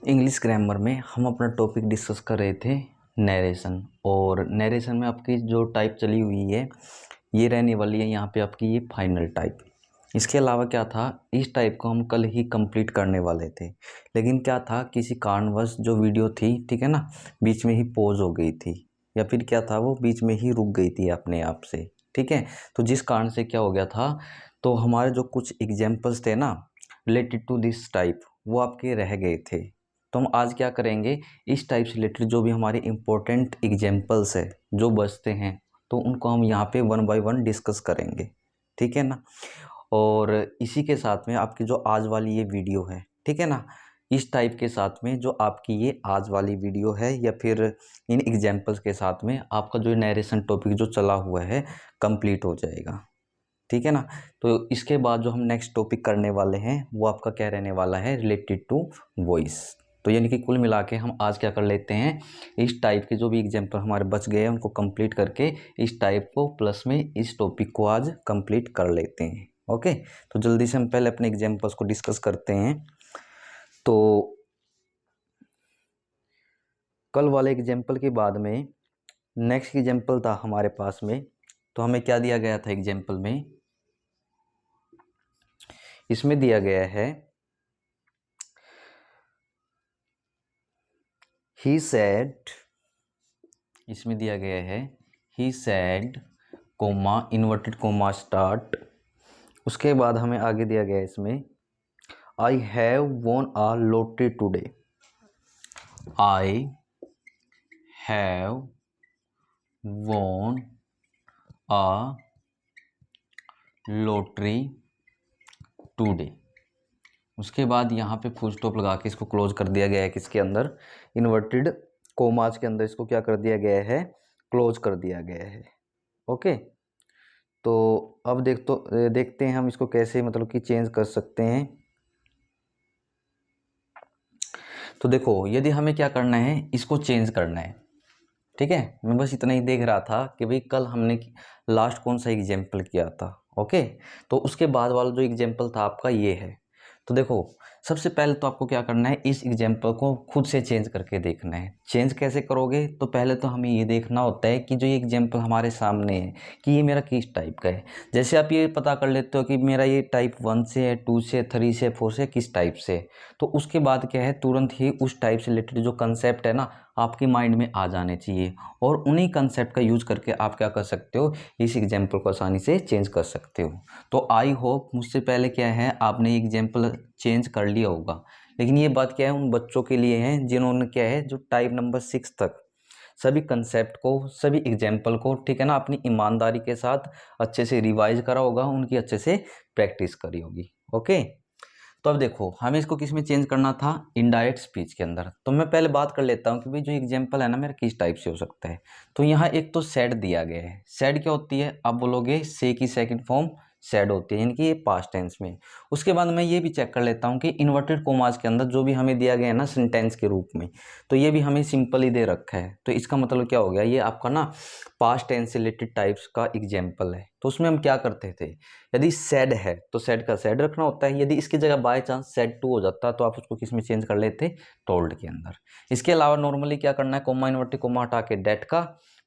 English grammar में हम अपना टॉपिक डिस्कस कर रहे थे नरेशन। और नरेशन में आपकी जो टाइप चली हुई है ये रहने वाली है यहाँ पे आपकी ये फाइनल टाइप। इसके अलावा क्या था, इस टाइप को हम कल ही कंप्लीट करने वाले थे, लेकिन क्या था किसी कारणवश जो वीडियो थी, ठीक है ना, बीच में ही पॉज हो गई थी या फिर क्या था वो बीच में ही रुक गई थी अपने आप से। ठीक है, तो जिस कारण से क्या हो गया था, तो हमारे जो कुछ एग्जाम्पल्स थे ना रिलेटेड टू दिस टाइप वो आपके रह गए थे। तो हम आज क्या करेंगे, इस टाइप से रिलेटेड जो भी हमारे इम्पोर्टेंट एग्जाम्पल्स है जो बचते हैं तो उनको हम यहाँ पे वन बाय वन डिस्कस करेंगे। ठीक है ना। और इसी के साथ में आपकी जो आज वाली ये वीडियो है, ठीक है ना, इस टाइप के साथ में जो आपकी ये आज वाली वीडियो है या फिर इन एग्जाम्पल्स के साथ में आपका जो नरेशन टॉपिक जो चला हुआ है कंप्लीट हो जाएगा। ठीक है ना। तो इसके बाद जो हम नेक्स्ट टॉपिक करने वाले हैं वो आपका क्या रहने वाला है, रिलेटेड टू वॉइस। तो यानी कि कुल मिला के हम आज क्या कर लेते हैं, इस टाइप के जो भी एग्जाम्पल हमारे बच गए हैं उनको कंप्लीट करके इस टाइप को प्लस में इस टॉपिक को आज कंप्लीट कर लेते हैं। ओके, तो जल्दी से हम पहले अपने एग्जाम्पल्स को डिस्कस करते हैं। तो कल वाले एग्जाम्पल के बाद में नेक्स्ट एग्जाम्पल था हमारे पास में, तो हमें क्या दिया गया था एग्जाम्पल में, इसमें दिया गया है ही सेड, इसमें दिया गया है he said coma inverted comma start. उसके बाद हमें आगे दिया गया है इसमें I have von a lottery today, I have von a lottery today. उसके बाद यहाँ पे फुल स्टॉप लगा के इसको क्लोज कर दिया गया है, किसके अंदर, इन्वर्टेड कोमास के अंदर इसको क्या कर दिया गया है, क्लोज कर दिया गया है। ओके, तो अब देखते हैं हम इसको कैसे मतलब कि चेंज कर सकते हैं। तो देखो यदि हमें क्या करना है, इसको चेंज करना है। ठीक है, मैं बस इतना ही देख रहा था कि भाई कल हमने लास्ट कौन सा एग्जाम्पल किया था। ओके, तो उसके बाद वाला जो एग्जाम्पल था आपका ये है। तो देखो सबसे पहले तो आपको क्या करना है, इस एग्जाम्पल को खुद से चेंज करके देखना है। चेंज कैसे करोगे, तो पहले तो हमें ये देखना होता है कि जो ये एग्जाम्पल हमारे सामने है कि ये मेरा किस टाइप का है। जैसे आप ये पता कर लेते हो कि मेरा ये टाइप 1 से है, 2 से, 3 से, 4 से, किस टाइप से, तो उसके बाद क्या है, तुरंत ही उस टाइप से रिलेटेड जो कंसेप्ट है ना आपके माइंड में आ जाने चाहिए, और उन्हीं कंसेप्ट का यूज करके आप क्या कर सकते हो, इस एग्जाम्पल को आसानी से चेंज कर सकते हो। तो आई होप मुझसे पहले क्या है आपने एग्जाम्पल चेंज कर लिया होगा, लेकिन ये बात क्या है उन बच्चों के लिए है जिन्होंने क्या है, जो टाइप नंबर 6 तक सभी कंसेप्ट को, सभी एग्जाम्पल को, ठीक है ना, अपनी ईमानदारी के साथ अच्छे से रिवाइज करा होगा, उनकी अच्छे से प्रैक्टिस करी होगी। ओके, तो अब देखो हमें इसको किस में चेंज करना था, इनडायरेक्ट स्पीच के अंदर। तो मैं पहले बात कर लेता हूँ कि भाई जो एग्जाम्पल है ना मेरा किस टाइप से हो सकता है। तो यहाँ एक तो सेड दिया गया है। सेड क्या होती है, आप बोलोगे से की सेकंड फॉर्म सेड होती है, यानी कि ये पास्ट टेंस में। उसके बाद मैं ये भी चेक कर लेता हूँ कि इन्वर्टेड कोमास के अंदर जो भी हमें दिया गया है ना सेंटेंस के रूप में, तो ये भी हमें सिंपल ही दे रखा है। तो इसका मतलब क्या हो गया, ये आपका ना पास्ट टेंस से रिलेटेड टाइप्स का एग्जाम्पल है। तो उसमें हम क्या करते थे, यदि सेड है तो सेड का सेड रखना होता है। यदि इसकी जगह बाय चांस सेड टू हो जाता तो आप उसको किस में चेंज कर लेते, टोल्ड के अंदर। इसके अलावा नॉर्मली क्या करना है, कोमा इन्वर्टेड कोमा हटा के डेट का,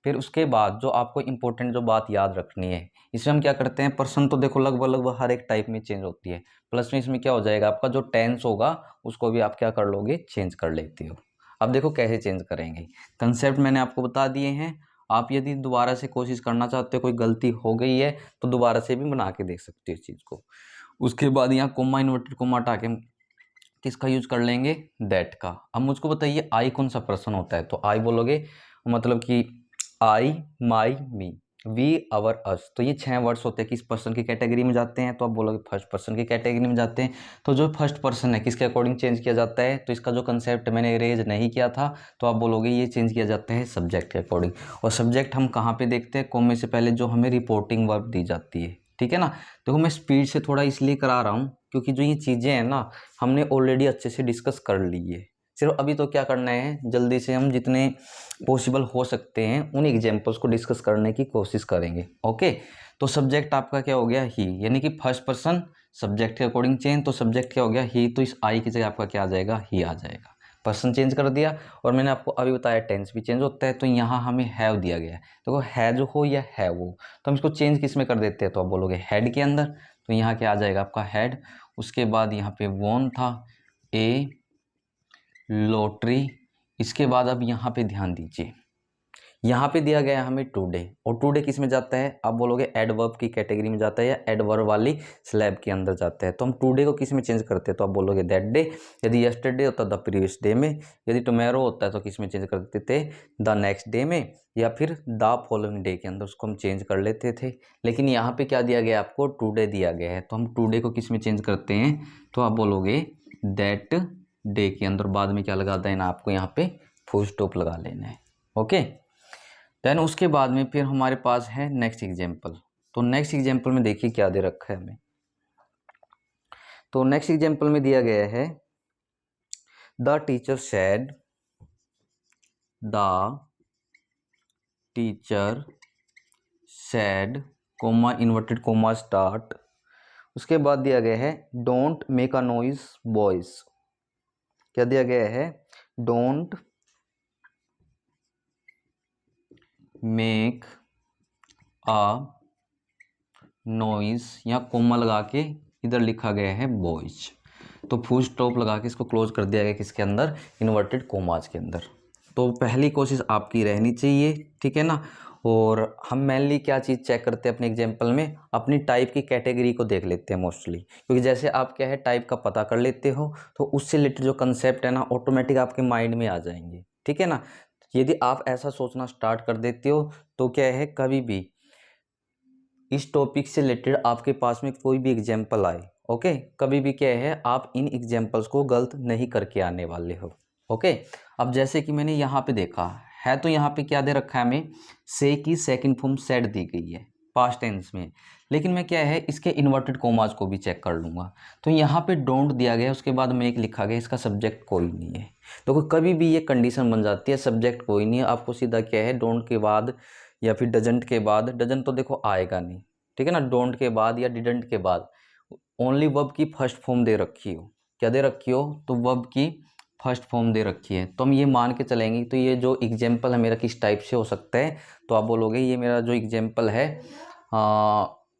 फिर उसके बाद जो आपको इंपॉर्टेंट जो बात याद रखनी है, इसमें हम क्या करते हैं, पर्सन तो देखो लगभग लगभग हर एक टाइप में चेंज होती है, प्लस में इसमें क्या हो जाएगा, आपका जो टेंस होगा उसको भी आप क्या कर लोगे, चेंज कर लेते हो। अब देखो कैसे चेंज करेंगे, कंसेप्ट मैंने आपको बता दिए हैं। आप यदि दोबारा से कोशिश करना चाहते हो, कोई गलती हो गई है तो दोबारा से भी बना के देख सकते हो इस चीज़ को। उसके बाद यहाँ कोमा इन्वर्टेड कोमा हटा के हम किसका यूज कर लेंगे, दैट का। अब मुझको बताइए आई कौन सा पर्सन होता है, तो आई बोलोगे मतलब कि आई, माई, मी, वी, अवर, अस। तो ये 6 वर्ड्स होते हैं, किस पर्सन की कैटेगरी में जाते हैं, तो आप बोलोगे फर्स्ट पर्सन की कैटेगरी में जाते हैं। तो जो फर्स्ट पर्सन है किसके अकॉर्डिंग चेंज किया जाता है, तो इसका जो कंसेप्ट मैंने रेज नहीं किया था, तो आप बोलोगे ये चेंज किया जाता है सब्जेक्ट के अकॉर्डिंग। और सब्जेक्ट हम कहाँ पे देखते हैं, कॉमे से पहले जो हमें रिपोर्टिंग वर्ब दी जाती है। ठीक है ना। देखो मैं स्पीड से थोड़ा इसलिए करा रहा हूँ क्योंकि जो ये चीज़ें हैं ना हमने ऑलरेडी अच्छे से डिस्कस कर ली है। सिर्फ अभी तो क्या करना है, जल्दी से हम जितने पॉसिबल हो सकते हैं उन एग्जाम्पल्स को डिस्कस करने की कोशिश करेंगे। ओके, तो सब्जेक्ट आपका क्या हो गया, ही, यानी कि फर्स्ट पर्सन सब्जेक्ट के अकॉर्डिंग चेंज। तो सब्जेक्ट क्या हो गया, ही, तो इस आई की जगह आपका क्या आ जाएगा, ही आ जाएगा। पर्सन चेंज कर दिया। और मैंने आपको अभी बताया टेंस भी चेंज होता है, तो यहाँ हमें हैव दिया गया है, देखो हैज हो या है वो, तो हम इसको चेंज किस में कर देते हैं, तो आप बोलोगे हैड के अंदर। तो यहाँ क्या आ जाएगा आपका हैड। उसके बाद यहाँ पे वॉन था, ए लॉटरी। इसके बाद अब यहाँ पे ध्यान दीजिए, यहाँ पे दिया गया है हमें टुडे, और टुडे किस में जाता है, आप बोलोगे एडवर्ब की कैटेगरी में जाता है या एडवर्ब वाली स्लैब के अंदर जाता है। तो हम टुडे को किस में चेंज करते हैं, तो आप बोलोगे दैट डे। यदि यस्टरडे होता द प्रीवियस डे में, यदि टुमारो होता है तो किस में चेंज कर देते थे, द नेक्स्ट डे में, या फिर द फॉलोइंग डे के अंदर उसको हम चेंज कर लेते थे। लेकिन यहाँ पे क्या दिया गया है आपको, टुडे दिया गया है, तो हम टुडे को किस में चेंज करते हैं, तो आप बोलोगे दैट डे के अंदर बाद में क्या लगा देना, आपको यहाँ पे फुल स्टॉप लगा लेना है। ओके, देन उसके बाद में फिर हमारे पास है नेक्स्ट एग्जाम्पल। तो नेक्स्ट एग्जाम्पल में देखिए क्या दे रखा है हमें। तो नेक्स्ट एग्जाम्पल में दिया गया है the teacher said, the teacher said coma inverted comma start. उसके बाद दिया गया है don't make a noise boys. क्या दिया गया है, डोंट मेक अ नॉइज, या कोमा लगा के इधर लिखा गया है बॉयज, तो फुल स्टॉप लगा के इसको क्लोज कर दिया गया किसके अंदर, इन्वर्टेड कोमाज के अंदर। तो पहली कोशिश आपकी रहनी चाहिए, ठीक है ना। और हम मेनली क्या चीज़ चेक करते हैं अपने एग्जाम्पल में, अपनी टाइप की कैटेगरी को देख लेते हैं मोस्टली, क्योंकि जैसे आप क्या है टाइप का पता कर लेते हो तो उससे रिलेटेड जो कंसेप्ट है ना ऑटोमेटिक आपके माइंड में आ जाएंगे, ठीक है ना। यदि आप ऐसा सोचना स्टार्ट कर देते हो तो क्या है, कभी भी इस टॉपिक से रिलेटेड आपके पास में कोई भी एग्जाम्पल आए, ओके, कभी भी क्या है आप इन एग्जाम्पल्स को गलत नहीं करके आने वाले हो। ओके, अब जैसे कि मैंने यहाँ पे देखा है, तो यहाँ पे क्या दे रखा है हमें, से की सेकंड फॉर्म सेड दी गई है पास्ट टेंस में, लेकिन मैं क्या है इसके इन्वर्टेड कोमाज को भी चेक कर लूँगा। तो यहाँ पे डोंट दिया गया, उसके बाद में एक लिखा गया, इसका सब्जेक्ट कोई नहीं है। तो कभी भी ये कंडीशन बन जाती है सब्जेक्ट कोई नहीं है, आपको सीधा क्या है डोंट के बाद या फिर डजंट के बाद, डजंट तो देखो आएगा नहीं, ठीक है ना, डोंट के बाद या डिडंट के बाद ओनली वर्ब की फर्स्ट फॉर्म दे रखी हो, क्या दे रखी हो, तो वर्ब की फर्स्ट फॉर्म दे रखी है, तो हम ये मान के चलेंगे तो ये जो एग्जाम्पल है मेरा किस टाइप से हो सकता है, तो आप बोलोगे ये मेरा जो एग्जाम्पल है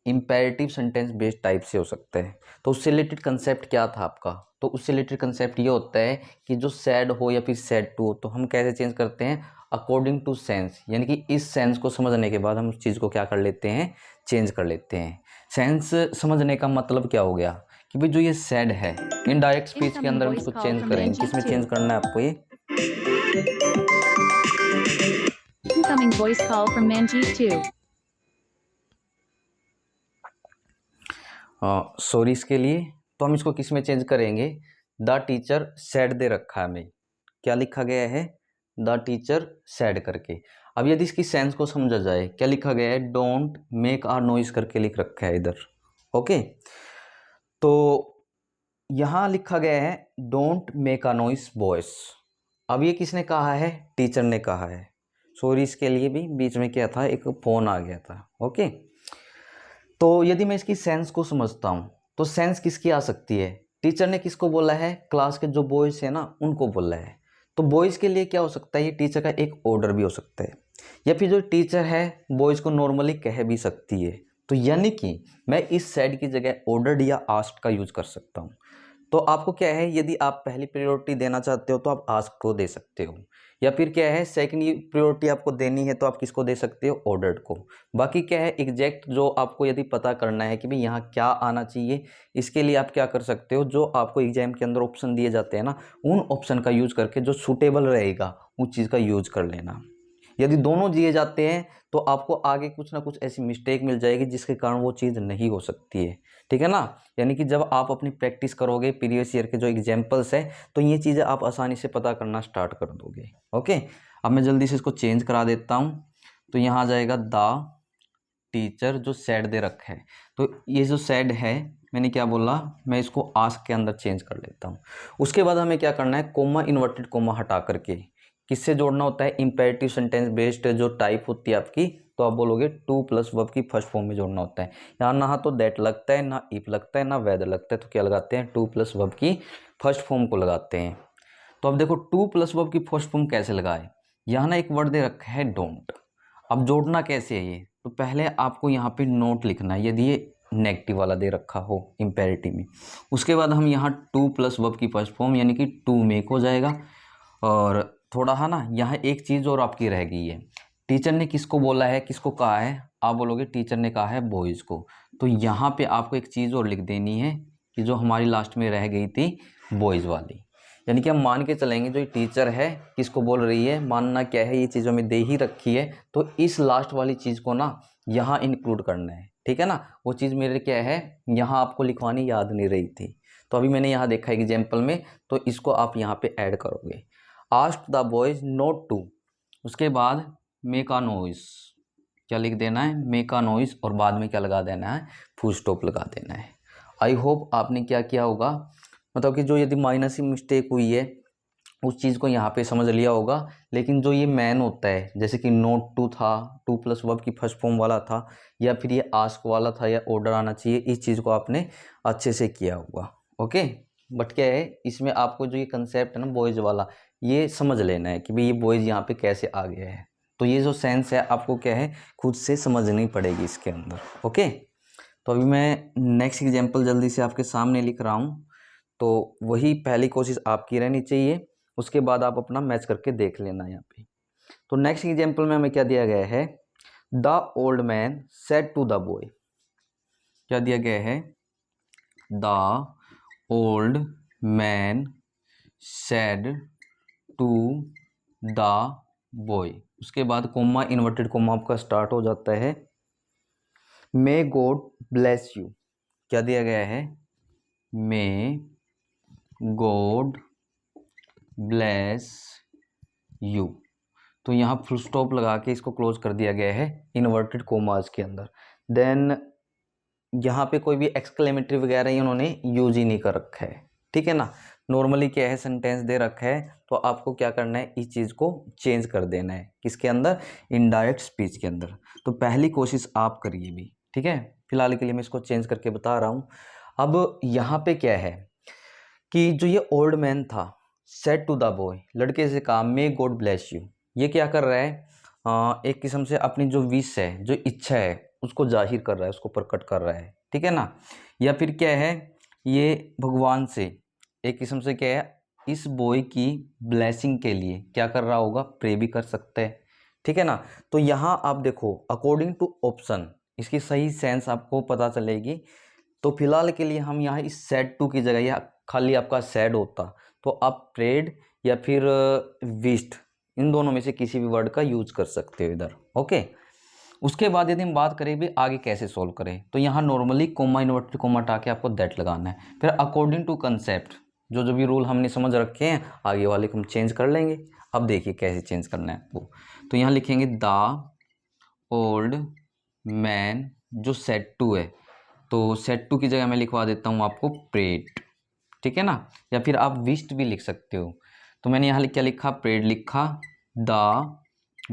इम्पेरेटिव सेंटेंस बेस्ड टाइप से हो सकता है। तो उससे रिलेटेड कंसेप्ट क्या था आपका, तो उससे रिलेटेड कंसेप्ट ये होता है कि जो सैड हो या फिर सैड टू हो, तो हम कैसे चेंज करते हैं, अकॉर्डिंग टू सेंस, यानी कि इस सेंस को समझने के बाद हम उस चीज़ को क्या कर लेते हैं, चेंज कर लेते हैं। सेंस समझने का मतलब क्या हो गया कि भाई जो ये सैड है इनडायरेक्ट स्पीच के अंदर हम इसको चेंज करेंगे, किसमें चेंज करना है आपको, ये Incoming voice call from Manjeet 2. Sorry इसके लिए। तो हम इसको किस में चेंज करेंगे, द टीचर सैड दे रखा है हमें, क्या लिखा गया है, द टीचर सैड करके। अब यदि इसकी सेंस को समझा जाए, क्या लिखा गया है, डोंट मेक आ नॉइज करके लिख रखा है इधर। ओके, तो यहाँ लिखा गया है don't make a noise boys. अब ये किसने कहा है, टीचर ने कहा है। सॉरी इसके लिए भी बीच में क्या था, एक फोन आ गया था। ओके, तो यदि मैं इसकी सेंस को समझता हूँ तो सेंस किसकी आ सकती है, टीचर ने किसको बोला है, क्लास के जो बॉयज़ है ना उनको बोला है। तो बॉयज़ के लिए क्या हो सकता है, ये टीचर का एक ऑर्डर भी हो सकता है, या फिर जो टीचर है बॉयज़ को नॉर्मली कह भी सकती है। तो यानी कि मैं इस सेड की जगह ऑर्डर्ड या आस्क्ड का यूज कर सकता हूँ। तो आपको क्या है, यदि आप पहली प्रायोरिटी देना चाहते हो तो आप आस्क को दे सकते हो, या फिर क्या है सेकंड प्रायोरिटी आपको देनी है तो आप किसको दे सकते हो, ऑर्डर्ड को। बाकी क्या है एग्जैक्ट जो आपको यदि पता करना है कि भाई यहाँ क्या आना चाहिए, इसके लिए आप क्या कर सकते हो, जो आपको एग्जाम के अंदर ऑप्शन दिए जाते हैं ना, उन ऑप्शन का यूज करके जो सूटेबल रहेगा उस चीज़ का यूज कर लेना। यदि दोनों दिए जाते हैं तो आपको आगे कुछ ना कुछ ऐसी मिस्टेक मिल जाएगी जिसके कारण वो चीज़ नहीं हो सकती है, ठीक है ना। यानी कि जब आप अपनी प्रैक्टिस करोगे प्रीवियस ईयर के जो एग्जाम्पल्स है तो ये चीज़ें आप आसानी से पता करना स्टार्ट कर दोगे। ओके, अब मैं जल्दी से इसको चेंज करा देता हूँ। तो यहाँ आ जाएगा द टीचर, जो सैड दे रखा है, तो ये जो सैड है मैंने क्या बोला, मैं इसको आस्क के अंदर चेंज कर लेता हूँ। उसके बाद हमें क्या करना है, कोमा इन्वर्टेड कोमा हटा करके किससे जोड़ना होता है, इंपेरेटिव सेंटेंस बेस्ड जो टाइप होती है आपकी, तो आप बोलोगे टू प्लस वर्ब की फर्स्ट फॉर्म में जोड़ना होता है। यहाँ ना तो दैट लगता है, ना इफ लगता है, ना वेदर लगता है, तो क्या लगाते हैं, टू प्लस वर्ब की फर्स्ट फॉर्म को लगाते हैं। तो अब देखो टू प्लस वर्ब की फर्स्ट फॉर्म कैसे लगाए, यहाँ ना एक वर्ड दे रखा है डोंट। अब जोड़ना कैसे है ये, तो पहले आपको यहाँ पे नोट लिखना है यदि ये नेगेटिव वाला दे रखा हो इम्पेरेटिव में। उसके बाद हम यहाँ टू प्लस वर्ब की फर्स्ट फॉर्म यानी कि टू मेक हो जाएगा। और थोड़ा है ना, यहाँ एक चीज़ और आपकी रह गई है, टीचर ने किसको बोला है, किसको कहा है, आप बोलोगे टीचर ने कहा है बॉयज़ को। तो यहाँ पे आपको एक चीज़ और लिख देनी है कि जो हमारी लास्ट में रह गई थी बॉयज़ वाली, यानी कि हम मान के चलेंगे जो ये टीचर है किसको बोल रही है, मानना क्या है, ये चीज़ हमें दे ही रखी है, तो इस लास्ट वाली चीज़ को ना यहाँ इंक्लूड करना है, ठीक है ना। वो चीज़ मेरे क्या है यहाँ आपको लिखवानी याद नहीं रही थी, तो अभी मैंने यहाँ देखा एग्जाम्पल में, तो इसको आप यहाँ पे ऐड करोगे। Ask the boys not to, उसके बाद मेक अ नॉइस, क्या लिख देना है, मेक अ नॉइस, और बाद में क्या लगा देना है, फुल स्टॉप लगा देना है। आई होप आपने क्या किया होगा, मतलब कि जो यदि माइनस ही मिस्टेक हुई है उस चीज़ को यहाँ पे समझ लिया होगा। लेकिन जो ये मैन होता है, जैसे कि नोट टू था, टू प्लस वर्ब की फर्स्ट फॉर्म वाला था, या फिर ये आस्क वाला था, या ऑर्डर आना चाहिए, इस चीज़ को आपने अच्छे से किया होगा। ओके, बट क्या है इसमें आपको जो ये कंसेप्ट है ना बॉयज़ वाला, ये समझ लेना है कि भाई ये बॉयज़ यहाँ पे कैसे आ गया है। तो ये जो सेंस है आपको क्या है खुद से समझनी पड़ेगी इसके अंदर। ओके, तो अभी मैं नेक्स्ट एग्जाम्पल जल्दी से आपके सामने लिख रहा हूँ, तो वही पहली कोशिश आपकी रहनी चाहिए, उसके बाद आप अपना मैच करके देख लेना यहाँ पे। तो नेक्स्ट एग्जाम्पल में हमें क्या दिया गया है, the old man said to the boy, क्या दिया गया है, the old man said to the boy, उसके बाद कोमा इन्वर्टेड कोमा आपका स्टार्ट हो जाता है, मे गॉड ब्लेस यू, क्या दिया गया है, मे गॉड ब्लेस यू। तो यहाँ फुल स्टॉप लगा के इसको क्लोज कर दिया गया है इन्वर्टेड कोमास के अंदर। देन यहाँ पे कोई भी एक्सक्लेमेटरी वगैरह ही उन्होंने यूज ही नहीं कर रखा है, ठीक है ना। नॉर्मली क्या है सेंटेंस दे रखा है, तो आपको क्या करना है इस चीज़ को चेंज कर देना है, किसके अंदर, इनडायरेक्ट स्पीच के अंदर। तो पहली कोशिश आप करिए भी, ठीक है। फिलहाल के लिए मैं इसको चेंज करके बता रहा हूँ। अब यहाँ पे क्या है कि जो ये ओल्ड मैन था सेड टू द बॉय, लड़के से कहा मे गॉड ब्लेस यू, ये क्या कर रहा है, एक किस्म से अपनी जो विश है, जो इच्छा है, उसको जाहिर कर रहा है, उसको प्रकट कर रहा है, ठीक है ना। या फिर क्या है, ये भगवान से एक किस्म से क्या है इस बॉय की ब्लेसिंग के लिए क्या कर रहा होगा, प्रे भी कर सकते हैं, ठीक है ना। तो यहाँ आप देखो अकॉर्डिंग टू ऑप्शन इसकी सही सेंस आपको पता चलेगी। तो फिलहाल के लिए हम यहाँ इस सैड टू की जगह या खाली आपका सैड होता तो आप प्रेड या फिर विस्ट, इन दोनों में से किसी भी वर्ड का यूज कर सकते हो इधर। ओके, उसके बाद यदि हम बात करें भी आगे कैसे सोल्व करें, तो यहाँ नॉर्मली कोमा इन्वर्टेड कोमा हटा के आपको दैट लगाना है, फिर अकॉर्डिंग टू कंसेप्ट जो जो भी रूल हमने समझ रखे हैं आगे वाले को हम चेंज कर लेंगे। अब देखिए कैसे चेंज करना है आपको, तो यहाँ लिखेंगे द ओल्ड मैन, जो सेड टू है तो सेट टू की जगह मैं लिखवा देता हूँ आपको प्रेड, ठीक है ना। या फिर आप विस्ट भी लिख सकते हो, तो मैंने यहाँ क्या लिखा, प्रेड लिखा, the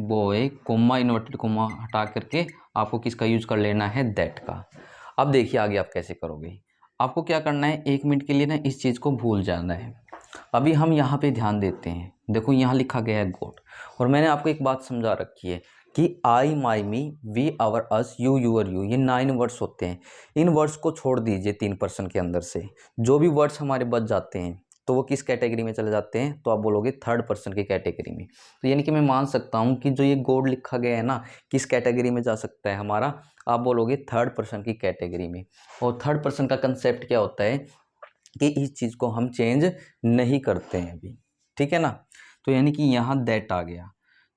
boy coma inverted coma हटा करके आपको किसका यूज कर लेना है, दैट का। अब देखिए आगे आप कैसे करोगे, आपको क्या करना है 1 मिनट के लिए ना इस चीज़ को भूल जाना है। अभी हम यहाँ पे ध्यान देते हैं, देखो यहाँ लिखा गया है गॉड, और मैंने आपको एक बात समझा रखी है कि I my me we our us you your you, ये 9 वर्ड्स होते हैं। इन वर्ड्स को छोड़ दीजिए 3% के अंदर से, जो भी वर्ड्स हमारे बच जाते हैं तो वो किस कैटेगरी में चले जाते हैं, तो आप बोलोगे 3rd पर्सन की कैटेगरी में। तो यानी कि मैं मान सकता हूँ कि जो ये गॉड लिखा गया है ना किस कैटेगरी में जा सकता है हमारा, आप बोलोगे 3rd पर्सन की कैटेगरी में। और 3rd पर्सन का कंसेप्ट क्या होता है कि इस चीज़ को हम चेंज नहीं करते हैं अभी, ठीक है ना। तो यानी कि यहाँ दैट आ गया,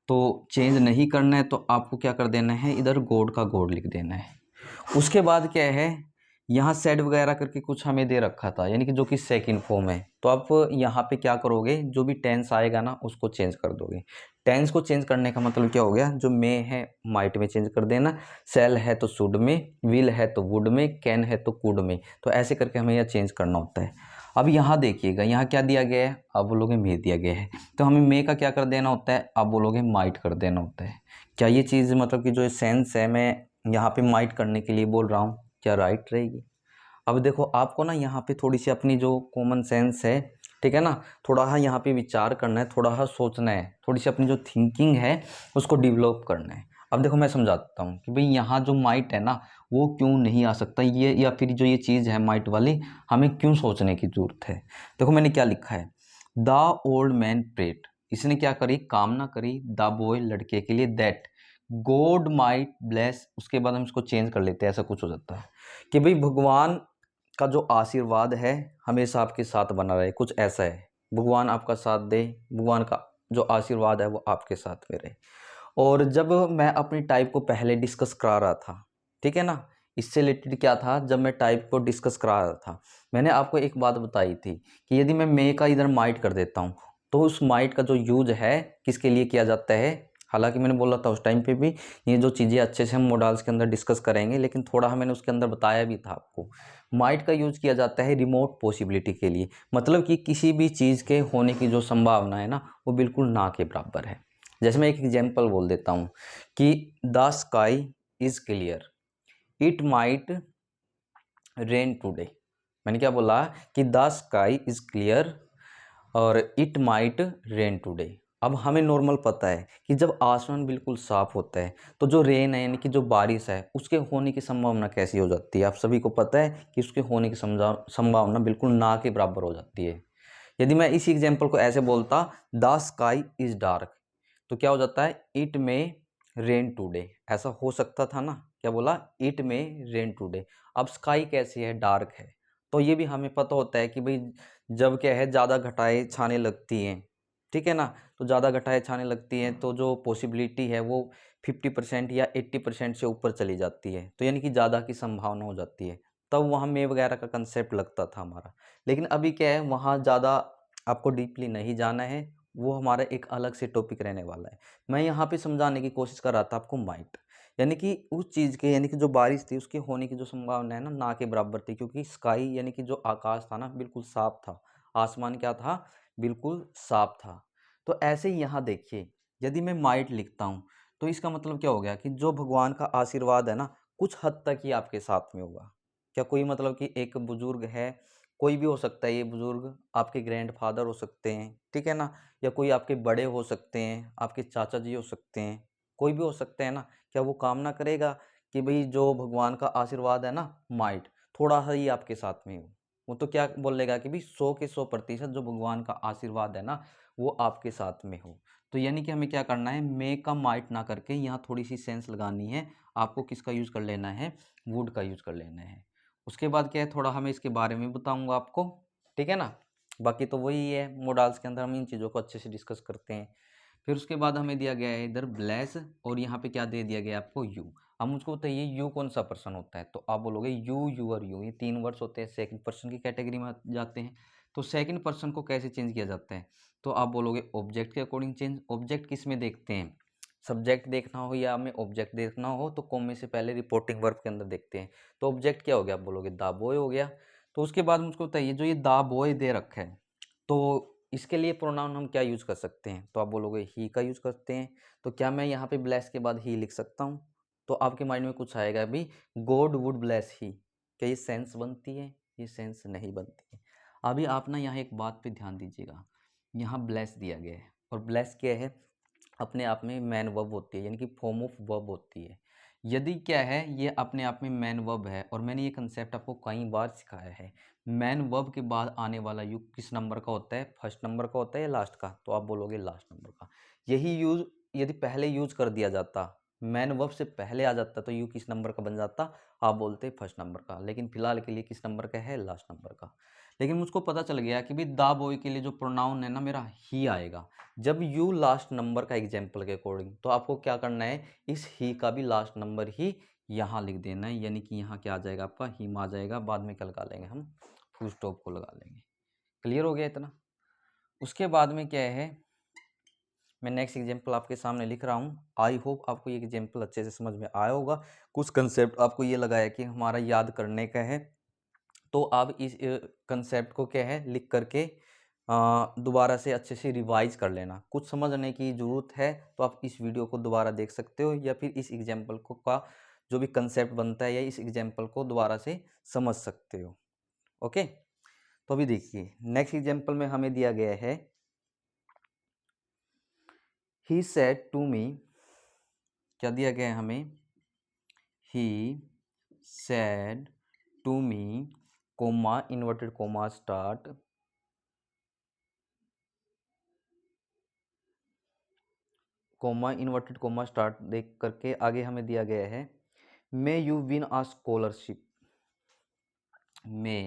तो चेंज नहीं करना है तो आपको क्या कर देना है, इधर गॉड का गॉड लिख देना है। उसके बाद क्या है, यहाँ सेड वगैरह करके कुछ हमें दे रखा था, यानी कि जो कि सेकंड फॉर्म है, तो आप यहाँ पे क्या करोगे, जो भी टेंस आएगा ना उसको चेंज कर दोगे। टेंस को चेंज करने का मतलब क्या हो गया, जो मे है माइट में चेंज कर देना, सेल है तो शुड में, विल है तो वुड में, कैन है तो कुड में, तो ऐसे करके हमें यह चेंज करना होता है। अब यहाँ देखिएगा, यहाँ क्या दिया गया है, आप बोलोगे मे दिया गया है, तो हमें मे का क्या कर देना होता है, आप बोलोगे माइट कर देना होता है। क्या ये चीज़ मतलब कि जो सेंस है मैं यहाँ पे माइट करने के लिए बोल रहा हूँ, क्या राइट रहेगी। अब देखो आपको ना यहाँ पे थोड़ी सी अपनी जो कॉमन सेंस है ठीक है ना। थोड़ा सा यहाँ पे विचार करना है, थोड़ा सा सोचना है, थोड़ी सी अपनी जो थिंकिंग है उसको डेवलप करना है। अब देखो मैं समझाता हूँ कि भाई यहाँ जो माइट है ना वो क्यों नहीं आ सकता ये, या फिर जो ये चीज़ है माइट वाली हमें क्यों सोचने की ज़रूरत है। देखो मैंने क्या लिखा है, द ओल्ड मैन प्रेट, इसने क्या करी, कामना करी, द बॉय लड़के के लिए, दैट गॉड माइट ब्लेस, उसके बाद हम इसको चेंज कर लेते हैं, ऐसा कुछ हो जाता है कि भाई भगवान का जो आशीर्वाद है हमेशा आपके साथ बना रहे, कुछ ऐसा है, भगवान आपका साथ दे, भगवान का जो आशीर्वाद है वो आपके साथ में रहे। और जब मैं अपनी टाइप को पहले डिस्कस करा रहा था, ठीक है ना, इससे रिलेटेड क्या था, जब मैं टाइप को डिस्कस करा रहा था मैंने आपको एक बात बताई थी कि यदि मैं मे का इधर माइट कर देता हूँ तो उस माइट का जो यूज है किसके लिए किया जाता है। हालांकि मैंने बोला था उस टाइम पे भी ये जो चीज़ें अच्छे से हम मॉडल्स के अंदर डिस्कस करेंगे, लेकिन थोड़ा मैंने उसके अंदर बताया भी था आपको, माइट का यूज किया जाता है रिमोट पॉसिबिलिटी के लिए, मतलब कि किसी भी चीज़ के होने की जो संभावना है ना वो बिल्कुल ना के बराबर है। जैसे मैं एक एग्जांपल बोल देता हूँ कि the sky is clear, it might rain today. मैंने क्या बोला कि द स्काई इज क्लियर और इट माइट रेन टुडे। अब हमें नॉर्मल पता है कि जब आसमान बिल्कुल साफ होता है तो जो रेन है यानी कि जो बारिश है उसके होने की संभावना कैसी हो जाती है, आप सभी को पता है कि उसके होने की संभावना बिल्कुल ना के बराबर हो जाती है। यदि मैं इसी एग्जाम्पल को ऐसे बोलता द स्काई इज डार्क, तो क्या हो जाता है, इट में रेन टुडे, ऐसा हो सकता था ना, क्या बोला, इट में रेन टुडे। अब स्काई कैसी है, डार्क है, तो ये भी हमें पता होता है कि भाई जब क्या है ज़्यादा घटाएं छाने लगती हैं, ठीक है ना, तो ज़्यादा घटाएं छाने लगती हैं तो जो पॉसिबिलिटी है वो 50% या 80% से ऊपर चली जाती है, तो यानी कि ज़्यादा की संभावना हो जाती है, तब वहाँ मे वगैरह का कंसेप्ट लगता था हमारा। लेकिन अभी क्या है, वहाँ ज़्यादा आपको डीपली नहीं जाना है, वो हमारा एक अलग से टॉपिक रहने वाला है। मैं यहाँ पे समझाने की कोशिश कर रहा था आपको माइट, यानी कि उस चीज़ के, यानी कि जो बारिश थी उसके होने की जो संभावना है ना ना के बराबर थी, क्योंकि स्काई यानी कि जो आकाश था ना बिल्कुल साफ था, आसमान क्या था, बिल्कुल साफ था। तो ऐसे ही यहाँ देखिए, यदि मैं माइट लिखता हूँ तो इसका मतलब क्या हो गया कि जो भगवान का आशीर्वाद है ना कुछ हद तक ही आपके साथ में होगा। क्या कोई मतलब कि एक बुजुर्ग है, कोई भी हो सकता है, ये बुजुर्ग आपके ग्रैंडफादर हो सकते हैं, ठीक है ना, या कोई आपके बड़े हो सकते हैं, आपके चाचा जी हो सकते हैं, कोई भी हो सकते हैं ना, क्या वो कामना करेगा कि भाई जो भगवान का आशीर्वाद है ना माइट थोड़ा सा ही आपके साथ में हो। वो तो क्या बोलेगा कि भाई 100 के 100% जो भगवान का आशीर्वाद है ना वो आपके साथ में हो। तो यानी कि हमें क्या करना है, मे का माइट ना करके यहाँ थोड़ी सी सेंस लगानी है, आपको किसका यूज़ कर लेना है, वुड का यूज़ कर लेना है। उसके बाद क्या है, थोड़ा हमें इसके बारे में बताऊंगा आपको, ठीक है ना। बाकी तो वही है, मॉडल्स के अंदर हम इन चीज़ों को अच्छे से डिस्कस करते हैं। फिर उसके बाद हमें दिया गया है इधर ब्लेस, और यहाँ पे क्या दे दिया गया आपको, यू। अब मुझको बताइए यू कौन सा पर्सन होता है, तो आप बोलोगे यू, यू और यू, ये 3 वर्ड्स होते हैं, सेकंड पर्सन की कैटेगरी में जाते हैं। तो सेकंड पर्सन को कैसे चेंज किया जाता है, तो आप बोलोगे ऑब्जेक्ट के अकॉर्डिंग चेंज। ऑब्जेक्ट किस में देखते हैं, सब्जेक्ट देखना हो या हमें ऑब्जेक्ट देखना हो तो कॉमे से पहले रिपोर्टिंग वर्ब के अंदर देखते हैं। तो ऑब्जेक्ट क्या हो गया, आप बोलोगे दा बॉय हो गया। तो उसके बाद मुझको बताइए जो ये दा बॉय दे रखा है तो इसके लिए प्रोनाउन हम क्या यूज़ कर सकते हैं, तो आप बोलोगे ही का यूज़ करते हैं। तो क्या मैं यहाँ पे ब्लेस के बाद ही लिख सकता हूँ, तो आपके माइंड में कुछ आएगा भी, गॉड वुड ब्लेस ही, क्या ये सेंस बनती है, ये सेंस नहीं बनती है। अभी आप ना यहाँ एक बात पे ध्यान दीजिएगा, यहाँ ब्लेस दिया गया है और ब्लेस क्या है, अपने आप में मैन वर्ब होती है, यानी कि फॉर्म ऑफ वर्ब होती है। यदि क्या है ये अपने आप में मैन वर्ब है, और मैंने ये कंसेप्ट आपको कई बार सिखाया है, मैन वर्ब के बाद आने वाला युग किस नंबर का होता है, फर्स्ट नंबर का होता है या लास्ट का, तो आप बोलोगे लास्ट नंबर का। यही यूज यदि पहले यूज कर दिया जाता, मैन वर्ब से पहले आ जाता, तो यू किस नंबर का बन जाता, आप बोलते फर्स्ट नंबर का, लेकिन फिलहाल के लिए किस नंबर का है, लास्ट नंबर का। लेकिन मुझको पता चल गया कि भाई दा बॉय के लिए जो प्रोनाउन है ना मेरा ही आएगा, जब यू लास्ट नंबर का एग्जाम्पल के अकॉर्डिंग, तो आपको क्या करना है, इस ही का भी लास्ट नंबर ही यहाँ लिख देना है, यानी कि यहाँ क्या आ जाएगा आपका हिम आ जाएगा, बाद में क्या लगा लेंगे हम, फुल स्टॉप को लगा लेंगे। क्लियर हो गया इतना। उसके बाद में क्या है, मैं नेक्स्ट एग्जाम्पल आपके सामने लिख रहा हूँ, आई होप आपको ये एग्जाम्पल अच्छे से समझ में आया होगा, कुछ कंसेप्ट आपको ये लगाया कि हमारा याद करने का है, तो आप इस कंसेप्ट को क्या है लिख करके दोबारा से अच्छे से रिवाइज कर लेना। कुछ समझने की ज़रूरत है तो आप इस वीडियो को दोबारा देख सकते हो, या फिर इस एग्जाम्पल को का जो भी कंसेप्ट बनता है या इस एग्जाम्पल को दोबारा से समझ सकते हो। ओके, तो अभी देखिए नेक्स्ट एग्जाम्पल में हमें दिया गया है, ही सेड टू मी, क्या दिया गया है हमें, he said to me, comma inverted comma start, comma inverted comma start देख करके आगे हमें दिया गया है, may you win a scholarship, may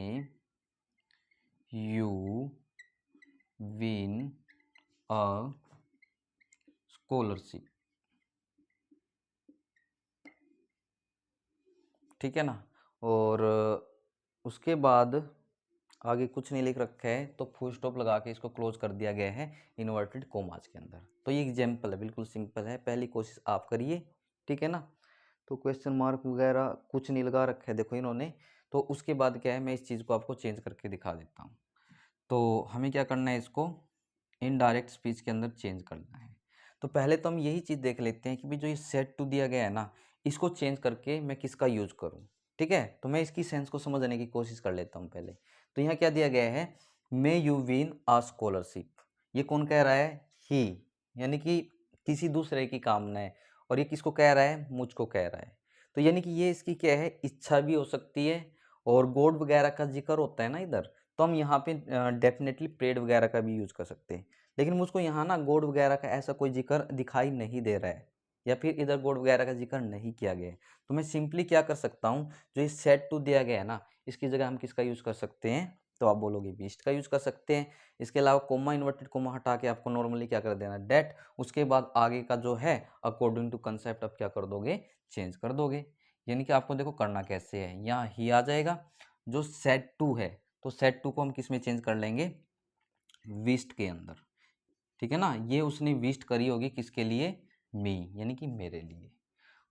you win a scholarship, ठीक है ना। और उसके बाद आगे कुछ नहीं लिख रखा है, तो फुल स्टॉप लगा के इसको क्लोज कर दिया गया है इन्वर्टेड कोमास के अंदर। तो ये एग्जाम्पल है, बिल्कुल सिंपल है, पहली कोशिश आप करिए, ठीक है ना। तो क्वेश्चन मार्क वगैरह कुछ नहीं लगा रखा है देखो इन्होंने। तो उसके बाद क्या है, मैं इस चीज़ को आपको चेंज करके दिखा देता हूँ। तो हमें क्या करना है, इसको इनडायरेक्ट स्पीच के अंदर चेंज करना है। तो पहले तो हम यही चीज़ देख लेते हैं कि भाई जो ये सेट टू दिया गया है ना, इसको चेंज करके मैं किसका यूज करूँ, ठीक है। तो मैं इसकी सेंस को समझने की कोशिश कर लेता हूँ पहले। तो यहाँ क्या दिया गया है, may you win a scholarship, ये कौन कह रहा है, ही, यानी कि किसी दूसरे की कामना है, और ये किसको कह रहा है, मुझको कह रहा है। तो यानी कि ये इसकी क्या है, इच्छा भी हो सकती है, और गॉड वगैरह का जिक्र होता है ना इधर, तो हम यहाँ पे डेफिनेटली प्रेड वगैरह का भी यूज कर सकते हैं। लेकिन मुझको यहाँ ना गॉड वगैरह का ऐसा कोई जिक्र दिखाई नहीं दे रहा है, या फिर इधर गॉड वगैरह का जिक्र नहीं किया गया है। तो मैं सिंपली क्या कर सकता हूँ, जो ये सेट टू दिया गया है ना, इसकी जगह हम किसका यूज कर सकते हैं, तो आप बोलोगे बीस्ट का यूज कर सकते हैं। इसके अलावा कोमा इन्वर्टेड कोमा हटा के आपको नॉर्मली क्या कर देना, डेट, उसके बाद आगे का जो है अकॉर्डिंग टू कंसेप्ट आप क्या कर दोगे, चेंज कर दोगे। यानी कि आपको देखो करना कैसे है, यहाँ ही आ जाएगा, जो सेट टू है, तो सेट टू को हम किस में चेंज कर लेंगे, विस्ट के अंदर, ठीक है ना। ये उसने विस्ट करी होगी किसके लिए, मी, यानी कि मेरे लिए।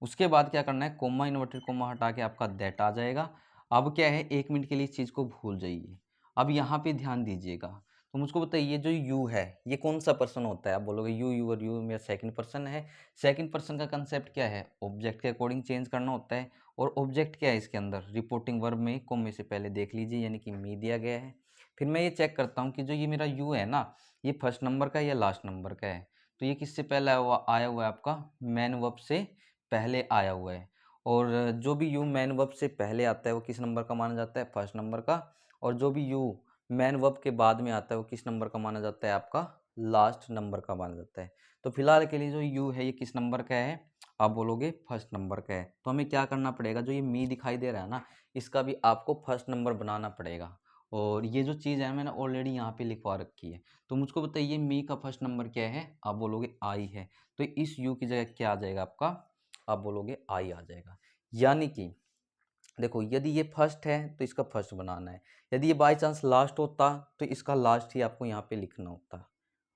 उसके बाद क्या करना है, कोमा इन्वर्टेड कोमा हटा के आपका दैट आ जाएगा। अब क्या है, 1 मिनट के लिए इस चीज़ को भूल जाइए। अब यहाँ पे ध्यान दीजिएगा। तो मुझको बताइए जो यू है, ये कौन सा पर्सन होता है, आप बोलोगे यू, यू और यू मेरा सेकंड पर्सन है। सेकंड पर्सन का कंसेप्ट क्या है, ऑब्जेक्ट के अकॉर्डिंग चेंज करना होता है। और ऑब्जेक्ट क्या है इसके अंदर, रिपोर्टिंग वर्ब में कोमे से पहले देख लीजिए, यानी कि मी दिया गया है। फिर मैं ये चेक करता हूँ कि जो ये मेरा यू है ना, ये फर्स्ट नंबर का है या लास्ट नंबर का है। तो ये किससे पहले आया हुआ है आपका, मैन वर्ब से पहले आया हुआ है। और जो भी यू मैन वर्ब से पहले आता है वो किस नंबर का माना जाता है, फर्स्ट नंबर का। और जो भी यू मैन वर्ब के बाद में आता है वो किस नंबर का माना जाता है, आपका लास्ट नंबर का माना जाता है। तो फिलहाल के लिए जो यू है ये किस नंबर का है, आप बोलोगे फर्स्ट नंबर का है। तो हमें क्या करना पड़ेगा, जो ये मी दिखाई दे रहा है ना, इसका भी आपको फर्स्ट नंबर बनाना पड़ेगा। और ये जो चीज़ है मैंने ऑलरेडी यहाँ पे लिखवा रखी है। तो मुझको बताइए मी का फर्स्ट नंबर क्या है, आप बोलोगे आई है। तो इस यू की जगह क्या आ जाएगा आपका, आप बोलोगे आई आ जाएगा। यानी कि देखो यदि ये फर्स्ट है तो इसका फर्स्ट बनाना है, यदि ये बाय चांस लास्ट होता तो इसका लास्ट ही आपको यहाँ पे लिखना होता।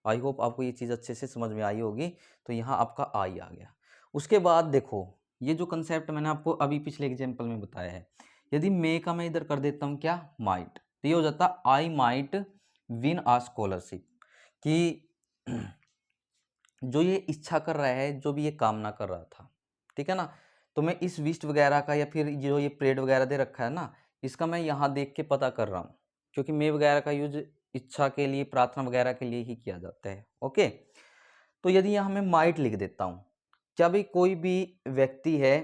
आई होप आपको ये चीज़ अच्छे से समझ में आई होगी। तो यहाँ आपका आई आ गया। उसके बाद देखो ये जो कंसेप्ट मैंने आपको अभी पिछले एग्जाम्पल में बताया है, यदि मे का मैं इधर कर देता हूँ क्या, माइट, तो ये हो जाता I might win a scholarship, कि जो ये इच्छा कर रहा है, जो भी ये कामना कर रहा था, ठीक है ना। तो मैं इस विस्ट वगैरह का या फिर जो ये प्रेड वगैरह दे रखा है ना, इसका मैं यहाँ देख के पता कर रहा हूँ, क्योंकि मे वगैरह का यूज इच्छा के लिए, प्रार्थना वगैरह के लिए ही किया जाता है। ओके, तो यदि यहाँ मैं माइट लिख देता हूँ, क्या भाई कोई भी व्यक्ति है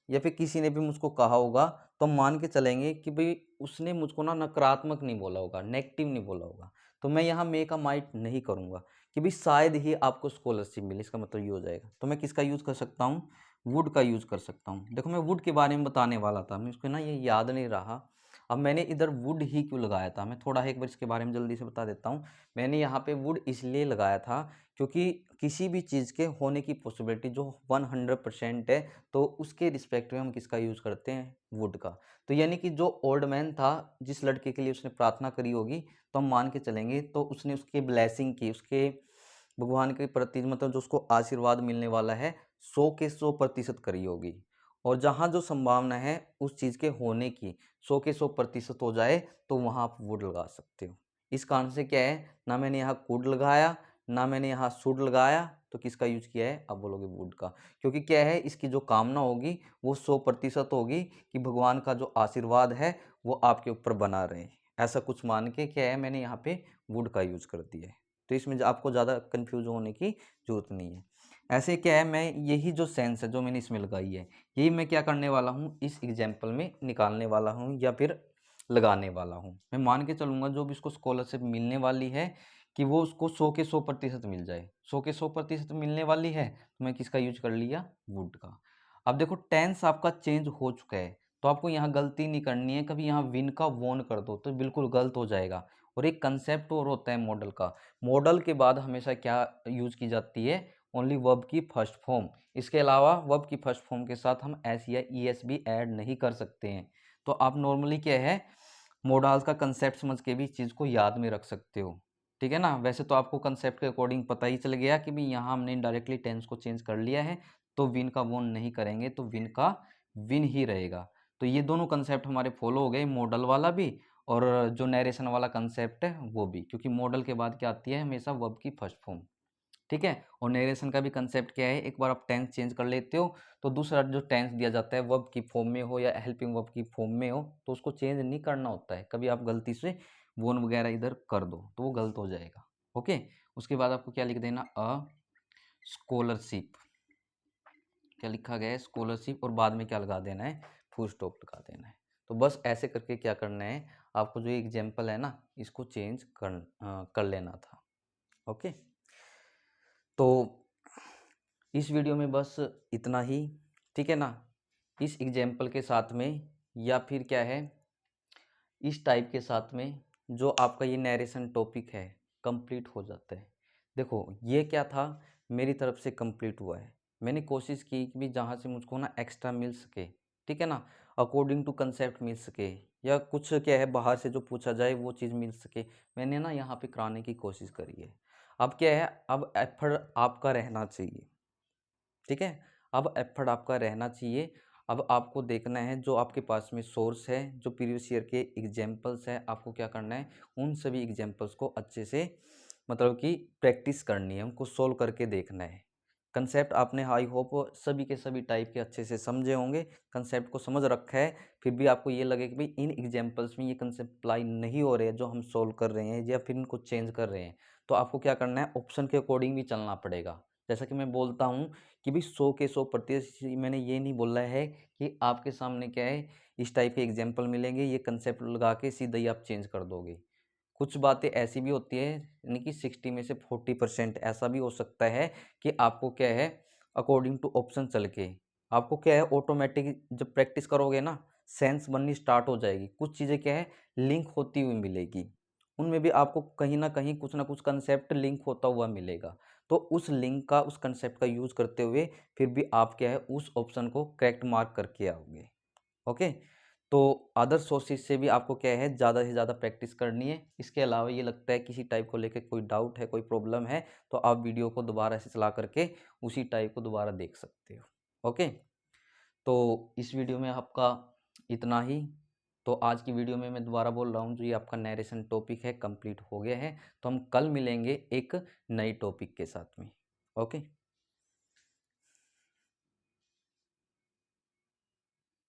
या फिर किसी ने भी मुझको कहा होगा, तो हम मान के चलेंगे कि भाई उसने मुझको ना नकारात्मक नहीं बोला होगा, नेगेटिव नहीं बोला होगा। तो मैं यहाँ मे का माइट नहीं करूँगा कि भाई शायद ही आपको स्कॉलरशिप मिले, इसका मतलब ये हो जाएगा। तो मैं किसका यूज़ कर सकता हूँ, वुड का यूज़ कर सकता हूँ। देखो मैं वुड के बारे में बताने वाला था, मैं उसको ना ये याद नहीं रहा। अब मैंने इधर वुड ही क्यों लगाया था, मैं थोड़ा एक बार इसके बारे में जल्दी से बता देता हूँ। मैंने यहाँ पे वुड इसलिए लगाया था क्योंकि किसी भी चीज़ के होने की पॉसिबिलिटी जो 100% है, तो उसके रिस्पेक्ट में हम किसका यूज़ करते हैं, वुड का। तो यानी कि जो ओल्ड मैन था, जिस लड़के के लिए उसने प्रार्थना करी होगी, तो हम मान के चलेंगे तो उसने उसके ब्लेसिंग की, उसके भगवान के प्रति मतलब जो उसको आशीर्वाद मिलने वाला है, 100 के 100% करी होगी। और जहाँ जो संभावना है उस चीज़ के होने की 100 के 100% हो जाए, तो वहाँ आप वुड लगा सकते हो। इस कारण से क्या है, ना मैंने यहाँ कुड लगाया, ना मैंने यहाँ शुड लगाया, तो किसका यूज किया है, आप बोलोगे वुड का। क्योंकि क्या है, इसकी जो कामना होगी वो 100% होगी कि भगवान का जो आशीर्वाद है वो आपके ऊपर बना रहे। ऐसा कुछ मान के क्या है मैंने यहाँ पे वुड का यूज कर दिया है। तो इसमें आपको ज़्यादा कंफ्यूज होने की ज़रूरत नहीं है। ऐसे क्या है, मैं यही जो सेंस है जो मैंने इसमें लगाई है, यही मैं क्या करने वाला हूँ इस एग्जाम्पल में निकालने वाला हूँ या फिर लगाने वाला हूँ। मैं मान के चलूँगा जो भी उसको स्कॉलरशिप मिलने वाली है कि वो उसको 100 के 100% मिल जाए। 100 के 100% मिलने वाली है तो मैं किसका यूज कर लिया, वुड का। अब देखो टेंस आपका चेंज हो चुका है, तो आपको यहाँ गलती नहीं करनी है, कभी यहाँ विन का वोन कर दो तो बिल्कुल गलत हो जाएगा। और एक कंसेप्ट और होता है मॉडल का, मॉडल के बाद हमेशा क्या यूज की जाती है, ओनली वर्ब की फर्स्ट फॉर्म। इसके अलावा वर्ब की फर्स्ट फॉर्म के साथ हम एस या ई एस भी ऐड नहीं कर सकते हैं। तो आप नॉर्मली क्या है मॉडल्स का कंसेप्ट समझ के भी इस चीज़ को याद में रख सकते हो, ठीक है ना। वैसे तो आपको कंसेप्ट के अकॉर्डिंग पता ही चल गया कि भाई यहाँ हमने डायरेक्टली टेंस को चेंज कर लिया है, तो विन का वोन नहीं करेंगे तो विन का विन ही रहेगा। तो ये दोनों कंसेप्ट हमारे फॉलो हो गए, मॉडल वाला भी और जो नरेशन वाला कंसेप्ट है वो भी, क्योंकि मॉडल के बाद क्या आती है हमेशा वर्ब की फर्स्ट फॉर्म, ठीक है। और नरेशन का भी कंसेप्ट क्या है, एक बार आप टेंस चेंज कर लेते हो तो दूसरा जो टेंस दिया जाता है वर्ब की फॉर्म में हो या हेल्पिंग वर्ब की फॉर्म में हो तो उसको चेंज नहीं करना होता है। कभी आप गलती से वोन वगैरह इधर कर दो तो वो गलत हो जाएगा, ओके। उसके बाद आपको क्या लिख देना, अ स्कॉलरशिप, क्या लिखा गया है स्कॉलरशिप, और बाद में क्या लगा देना है, फुल स्टॉप लगा देना है। तो बस ऐसे करके क्या करना है, आपको जो एग्जाम्पल है ना इसको चेंज कर लेना था, ओके। तो इस वीडियो में बस इतना ही, ठीक है ना। इस एग्जाम्पल के साथ में या फिर क्या है इस टाइप के साथ में जो आपका ये नरेशन टॉपिक है कंप्लीट हो जाता है। देखो ये क्या था, मेरी तरफ से कंप्लीट हुआ है। मैंने कोशिश की कि भी जहाँ से मुझको ना एक्स्ट्रा मिल सके, ठीक है ना, अकॉर्डिंग टू कंसेप्ट मिल सके, या कुछ क्या है बाहर से जो पूछा जाए वो चीज़ मिल सके, मैंने ना यहाँ पे कराने की कोशिश करी है। अब क्या है, अब एफर्ट आपका रहना चाहिए, ठीक है। अब एफर्ट आपका रहना चाहिए। अब आपको देखना है जो आपके पास में सोर्स है, जो प्रीवियस ईयर के एग्जाम्पल्स है, आपको क्या करना है उन सभी एग्जाम्पल्स को अच्छे से मतलब कि प्रैक्टिस करनी है, उनको सोल्व करके देखना है। कंसेप्ट आपने आई होप सभी के सभी टाइप के अच्छे से समझे होंगे, कंसेप्ट को समझ रखा है। फिर भी आपको ये लगे कि भाई इन एग्जाम्पल्स में ये कंसेप्ट अप्लाई नहीं हो रहे हैं जो हम सोल्व कर रहे हैं या फिर इनको चेंज कर रहे हैं, तो आपको क्या करना है ऑप्शन के अकॉर्डिंग भी चलना पड़ेगा। जैसा कि मैं बोलता हूँ कि भाई 100 के 100%, मैंने ये नहीं बोला है कि आपके सामने क्या है इस टाइप के एग्जाम्पल मिलेंगे ये कंसेप्ट लगा के सीधा ही आप चेंज कर दोगे। कुछ बातें ऐसी भी होती है यानी कि 60 में से 40% ऐसा भी हो सकता है कि आपको क्या है अकॉर्डिंग टू ऑप्शन चल के आपको क्या है ऑटोमेटिक जब प्रैक्टिस करोगे ना सेंस बननी स्टार्ट हो जाएगी। कुछ चीज़ें क्या है लिंक होती हुई मिलेगी, उनमें भी आपको कहीं ना कुछ कंसेप्ट लिंक होता हुआ मिलेगा। तो उस लिंक का उस कंसेप्ट का यूज़ करते हुए फिर भी आप क्या है उस ऑप्शन को करेक्ट मार्क करके आओगे, ओके। तो अदर सोर्सेज से भी आपको क्या है ज़्यादा से ज़्यादा प्रैक्टिस करनी है। इसके अलावा ये लगता है किसी टाइप को लेकर कोई डाउट है कोई प्रॉब्लम है तो आप वीडियो को दोबारा से चला करके उसी टाइप को दोबारा देख सकते हो, ओके। तो इस वीडियो में आपका इतना ही। तो आज की वीडियो में मैं दोबारा बोल रहा हूँ जो ये आपका नरेशन टॉपिक है कंप्लीट हो गया है। तो हम कल मिलेंगे एक नई टॉपिक के साथ में, ओके।